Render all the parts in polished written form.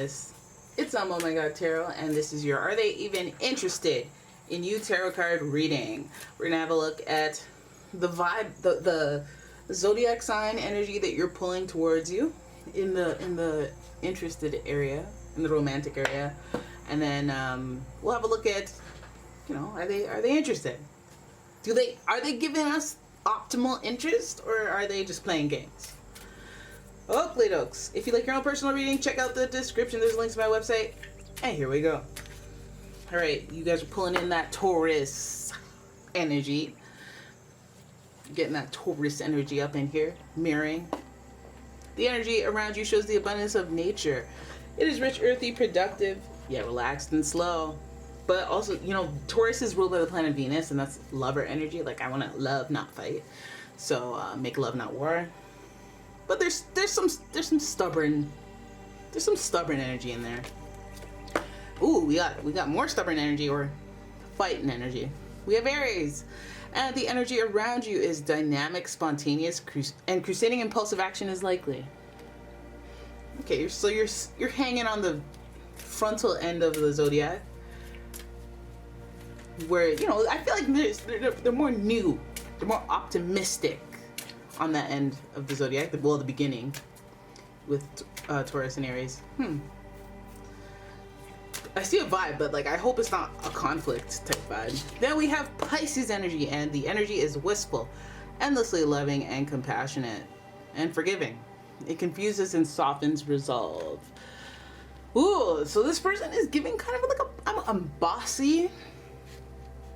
Venus. It's umomgtarot, and this is your Are They Even Interested in You tarot card reading. We're gonna have a look at the vibe, the zodiac sign energy that you're pulling towards you in the interested area, in the romantic area, and then we'll have a look at, you know, are they interested? Are they giving us optimal interest, or are they just playing games? Oakley dokes. If you like your own personal reading, check out the description. There's links to my website. And here we go. All right, you guys are pulling in that Taurus energy. Getting that Taurus energy up in here, mirroring. The energy around you shows the abundance of nature. It is rich, earthy, productive, yet relaxed and slow. But also, you know, Taurus is ruled by the planet Venus, and that's lover energy. Like, I want to love, not fight. So make love, not war. But there's some stubborn energy in there. Ooh, we got more stubborn energy, or fighting energy. We have Aries, and the energy around you is dynamic, spontaneous, and crusading impulsive action is likely. Okay, so you're hanging on the frontal end of the zodiac, where, you know, I feel like they're more new, they're more optimistic on that end of the zodiac, well, the beginning with Taurus and Aries. I see a vibe, but like, I hope it's not a conflict type vibe. Then we have Pisces energy, and the energy is wistful, endlessly loving and compassionate and forgiving. It confuses and softens resolve. Ooh, so this person is giving kind of like I'm bossy.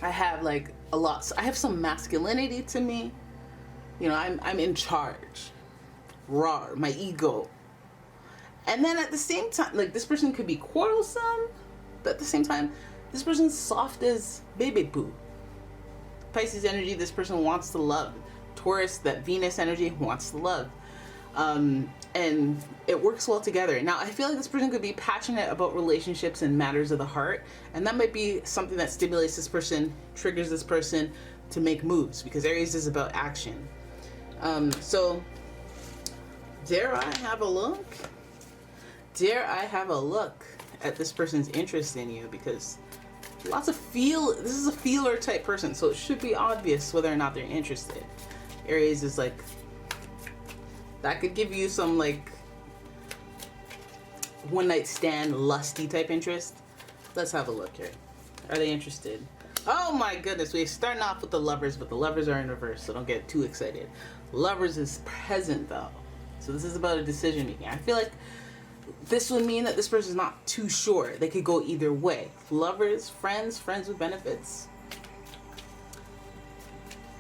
I have like a lot. I have some masculinity to me. You know, I'm in charge. Raw, my ego. And then at the same time, like, this person could be quarrelsome, but at the same time, this person's soft as baby poo. Pisces energy, this person wants to love. Taurus, that Venus energy, wants to love. And it works well together. Now, I feel like this person could be passionate about relationships and matters of the heart, and that might be something that stimulates this person, triggers this person to make moves, because Aries is about action. So, dare I have a look? Dare I have a look at this person's interest in you? Because this is a feeler type person, so it should be obvious whether or not they're interested. Aries is like, that could give you some like one night stand, lusty type interest. Let's have a look here. Are they interested? Oh my goodness, we're starting off with the lovers, but the lovers are in reverse, so don't get too excited. Lovers is present though. So this is about a decision making. I feel like this would mean that this person is not too sure. They could go either way. Lovers, friends with benefits.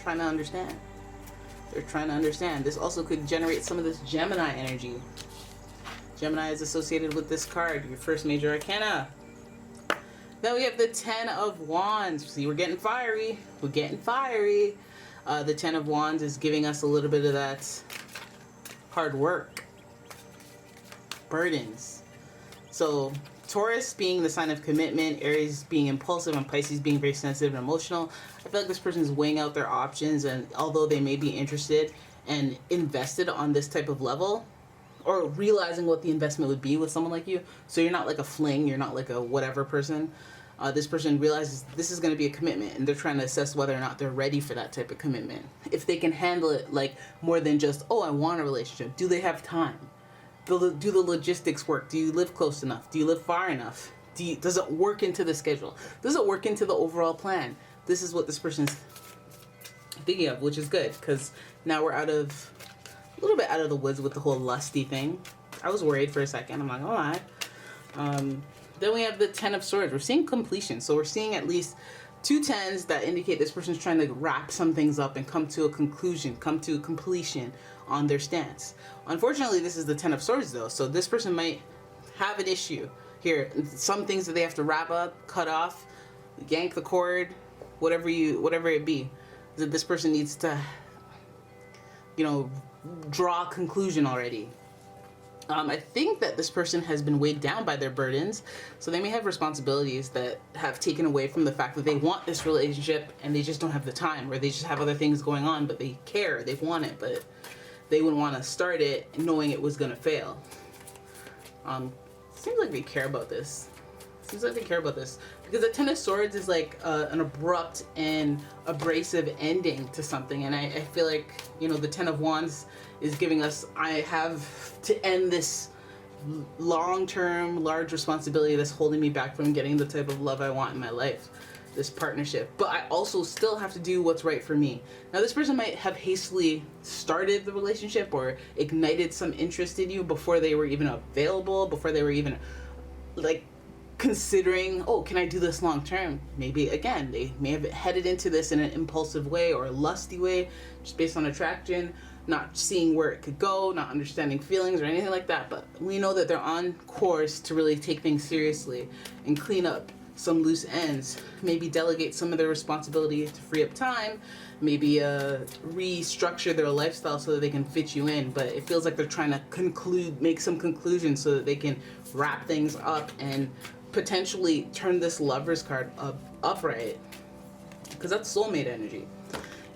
Trying to understand. They're trying to understand. This also could generate some of this Gemini energy. Gemini is associated with this card, your first major arcana. Then we have the Ten of Wands. See, we're getting fiery. We're getting fiery. The Ten of Wands is giving us a little bit of that hard work, burdens. So Taurus being the sign of commitment, Aries being impulsive, and Pisces being very sensitive and emotional. I feel like this person is weighing out their options, and although they may be interested and invested on this type of level, or realizing what the investment would be with someone like you, so you're not like a fling, you're not like a whatever person. This person realizes this is going to be a commitment, and they're trying to assess whether or not they're ready for that type of commitment. If they can handle it, like, more than just, oh, I want a relationship. Do they have time? Do the logistics work? Do you live close enough? Do you live far enough? Does it work into the schedule? Does it work into the overall plan? This is what this person's thinking of, which is good, because now we're a little bit out of the woods with the whole lusty thing. I was worried for a second. I'm like, oh my. Then we have the Ten of Swords. We're seeing completion. So we're seeing at least two tens that indicate this person's trying to wrap some things up and come to a conclusion, come to completion on their stance. Unfortunately, this is the Ten of Swords though. So this person might have an issue here. Some things that they have to wrap up, cut off, yank the cord, whatever it be. That this person needs to, you know, draw a conclusion already. I think that this person has been weighed down by their burdens, so they may have responsibilities that have taken away from the fact that they want this relationship and they just don't have the time, or they just have other things going on, but they care, they want it, but they wouldn't want to start it knowing it was going to fail. seems like they care about this. Seems like they care about this. Because the Ten of Swords is like an abrupt and abrasive ending to something. And I feel like, you know, the Ten of Wands is giving us, I have to end this long-term, large responsibility that's holding me back from getting the type of love I want in my life. This partnership. But I also still have to do what's right for me. Now, this person might have hastily started the relationship or ignited some interest in you before they were even available, before they were even, like, considering, oh, can I do this long term? Maybe, again, they may have headed into this in an impulsive way or a lusty way, just based on attraction, not seeing where it could go, not understanding feelings or anything like that. But we know that they're on course to really take things seriously and clean up some loose ends, maybe delegate some of their responsibility to free up time, maybe restructure their lifestyle so that they can fit you in. But it feels like they're trying to make some conclusions so that they can wrap things up and potentially turn this Lover's card upright, because that's soulmate energy.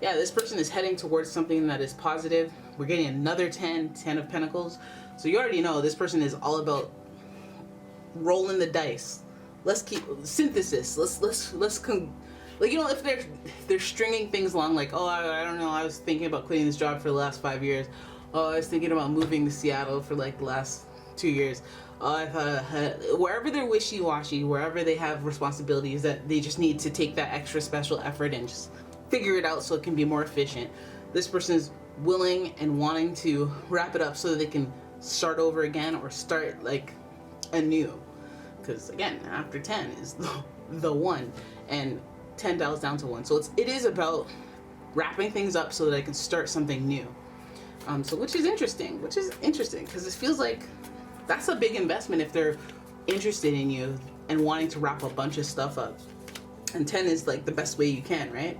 Yeah, this person is heading towards something that is positive. We're getting another 10 of Pentacles. So you already know this person is all about rolling the dice. Let's keep synthesis. Let's like, you know, if they're stringing things along, like, oh, I don't know, I was thinking about quitting this job for the last 5 years. Oh, I was thinking about moving to Seattle for like the last 2 years. Oh, I thought wherever they're wishy-washy, wherever they have responsibilities that they just need to take that extra special effort and just figure it out so it can be more efficient. This person is willing and wanting to wrap it up so that they can start over again or start like anew. Because again, after 10 is the one, and 10 dials down to 1. So it is about wrapping things up so that I can start something new. So which is interesting because it feels like that's a big investment if they're interested in you and wanting to wrap a bunch of stuff up. And 10 is like the best way you can, right?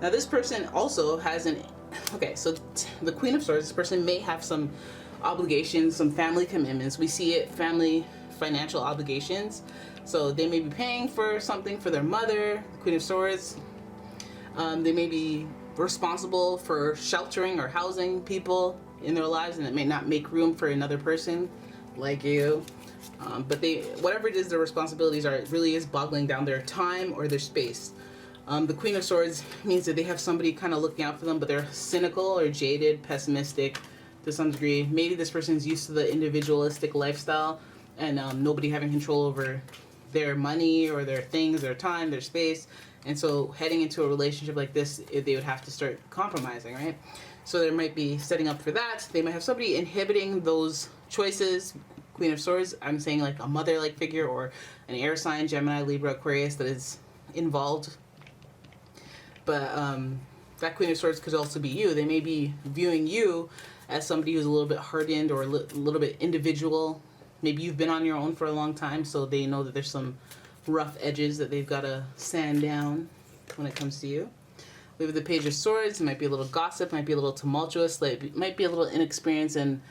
Now this person also has the Queen of Swords, this person may have some obligations, some family commitments. We see it, family financial obligations. So they may be paying for something for their mother, the Queen of Swords. They may be responsible for sheltering or housing people in their lives, and it may not make room for another person like you. But whatever it is their responsibilities are, it really is boggling down their time or their space. The Queen of Swords means that they have somebody kind of looking out for them, but they're cynical or jaded, pessimistic to some degree. Maybe this person is used to the individualistic lifestyle and nobody having control over their money or their things, their time, their space. And so heading into a relationship like this, they would have to start compromising, right? So there might be setting up for that. They might have somebody inhibiting those choices. Queen of Swords, I'm saying like a mother-like figure or an air sign, Gemini, Libra, Aquarius, that is involved. But that Queen of Swords could also be you. They may be viewing you as somebody who's a little bit hardened or a little bit individual. Maybe you've been on your own for a long time, so they know that there's some rough edges that they've got to sand down when it comes to you. We have the Page of Swords. It might be a little gossip, might be a little tumultuous, it might be a little inexperience and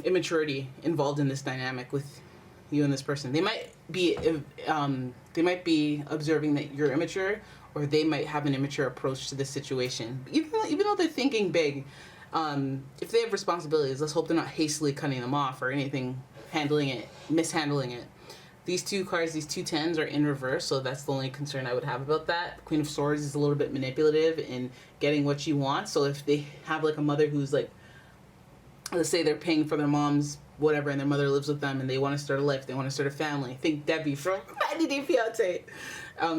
immaturity involved in this dynamic with you and this person. They might be observing that you're immature, or they might have an immature approach to this situation. Even though they're thinking big, if they have responsibilities, let's hope they're not hastily cutting them off or anything, mishandling it. These two cards, these two tens, are in reverse, so that's the only concern I would have about that. Queen of Swords is a little bit manipulative in getting what she wants. So if they have like a mother who's like, let's say they're paying for their mom's whatever, and their mother lives with them, and they want to start a life, they want to start a family. Think Debbie from 90 Day Fiancé.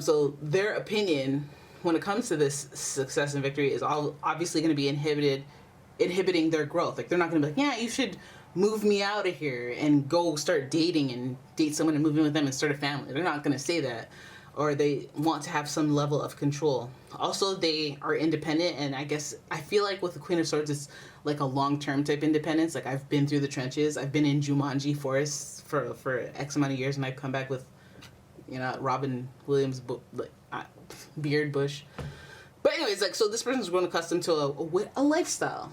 So their opinion when it comes to this success and victory is obviously going to be inhibiting their growth. Like, they're not going to be like, yeah, you should move me out of here and go start dating and date someone and move in with them and start a family. They're not going to say that. Or they want to have some level of control. Also, they are independent, and I feel like with the Queen of Swords, it's like a long-term type independence. Like, I've been through the trenches. I've been in Jumanji forests for X amount of years, and I've come back with, Robin Williams beard bush. But anyways, so this person's grown accustomed to a lifestyle.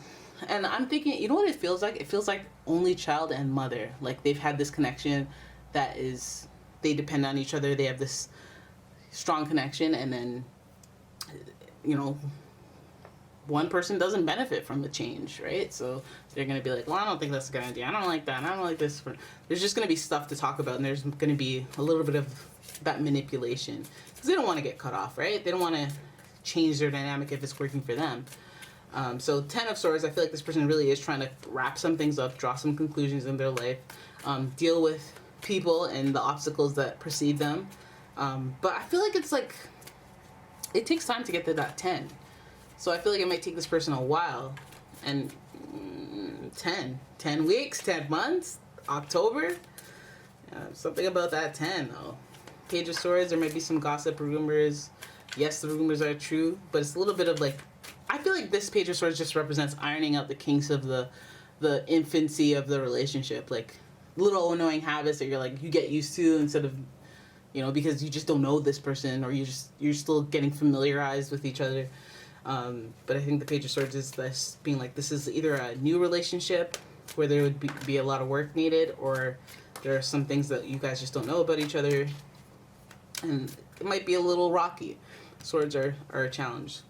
And I'm thinking, you know what it feels like? It feels like only child and mother. Like, they've had this connection that is, they depend on each other. They have this strong connection, and then, one person doesn't benefit from the change, right? So they're going to be like, well, I don't think that's a good idea. I don't like that. I don't like this. There's just going to be stuff to talk about, and there's going to be a little bit of that manipulation because they don't want to get cut off, right? They don't want to change their dynamic if it's working for them. So 10 of Swords, I feel like this person really is trying to wrap some things up, draw some conclusions in their life, deal with people and the obstacles that precede them. But I feel like it's like, it takes time to get to that 10. So I feel like it might take this person a while. And 10 weeks, 10 months, October, something about that 10 though. Page of Swords, there might be some gossip, rumors. Yes, the rumors are true, but it's a little bit of like, I feel like this Page of Swords just represents ironing out the kinks of the infancy of the relationship, like little annoying habits that you get used to instead of, because you just don't know this person, or you're still getting familiarized with each other. But I think the Page of Swords is this being like, this is either a new relationship where there would be a lot of work needed, or there are some things that you guys just don't know about each other, and it might be a little rocky. Swords are a challenge.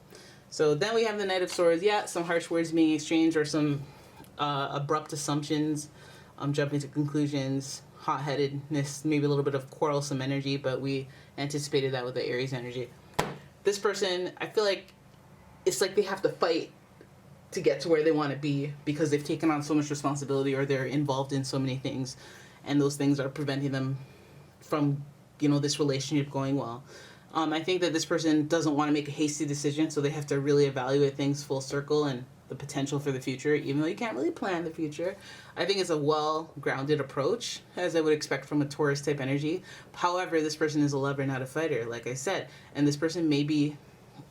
So then we have the Knight of Swords. Yeah, some harsh words being exchanged, or some abrupt assumptions, jumping to conclusions, hot-headedness, maybe a little bit of quarrelsome energy, but we anticipated that with the Aries energy. This person, I feel like it's like they have to fight to get to where they want to be because they've taken on so much responsibility, or they're involved in so many things, and those things are preventing them from, this relationship going well. I think that this person doesn't want to make a hasty decision, so they have to really evaluate things full circle and the potential for the future, even though you can't really plan the future. I think it's a well-grounded approach, as I would expect from a Taurus type energy. However, this person is a lover, not a fighter, like I said, and this person may be,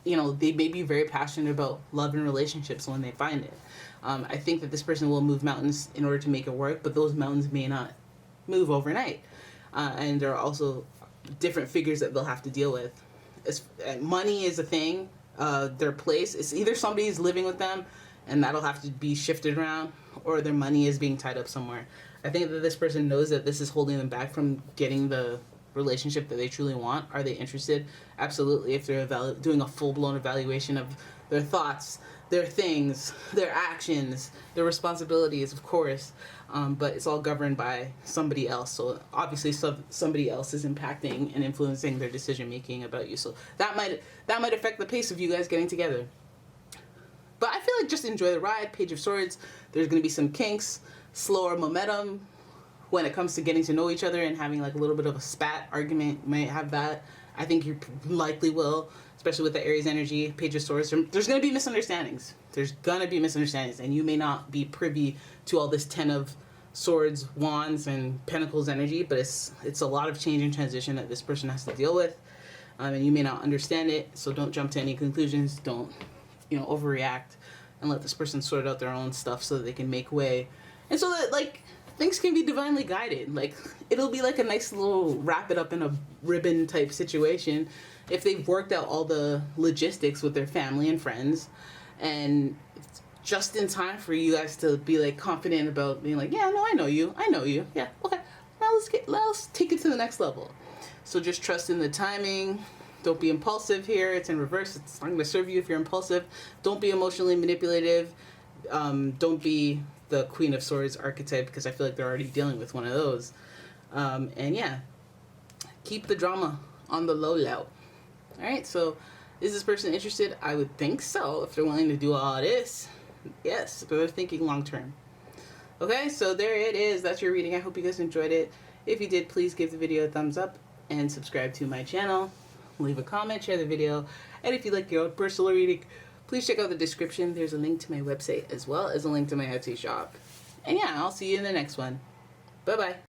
they may be very passionate about love and relationships when they find it. I think that this person will move mountains in order to make it work, but those mountains may not move overnight. And there are also different figures that they'll have to deal with. Money is a thing. Their place, it's either somebody's living with them and that'll have to be shifted around, or their money is being tied up somewhere. I think that this person knows that this is holding them back from getting the relationship that they truly want. Are they interested? Absolutely. If they're doing a full-blown evaluation of their thoughts, their things, their actions, their responsibilities, of course, but it's all governed by somebody else. So obviously somebody else is impacting and influencing their decision making about you. So that might affect the pace of you guys getting together. But I feel like just enjoy the ride. Page of Swords, there's going to be some kinks, slower momentum when it comes to getting to know each other and having like a little bit of a spat argument. You might have that. I think you likely will, especially with the Aries energy. Page of Swords, there's going to be misunderstandings. There's going to be misunderstandings, and you may not be privy to all this 10 of Swords, Wands, and Pentacles energy, but it's a lot of change and transition that this person has to deal with, and you may not understand it, so don't jump to any conclusions. Don't, overreact, and let this person sort out their own stuff so that they can make way, and so that, like, things can be divinely guided. Like, it'll be like a nice little wrap it up in a ribbon type situation if they've worked out all the logistics with their family and friends, and just in time for you guys to be like confident about being like, yeah, no, I know you, yeah, okay, now let's take it to the next level. So just trust in the timing. Don't be impulsive here. It's in reverse. It's not going to serve you if you're impulsive. Don't be emotionally manipulative. Don't be the Queen of Swords archetype, because I feel like they're already dealing with one of those. And yeah, keep the drama on the low. All right, so is this person interested? I would think so, if they're willing to do all this. Yes, but they're thinking long term. Okay, so there it is. That's your reading. I hope you guys enjoyed it. If you did, please give the video a thumbs up and subscribe to my channel. Leave a comment, share the video, and if you'd like your own personal reading, please check out the description. There's a link to my website as well as a link to my Etsy shop. And yeah, I'll see you in the next one. Bye-bye.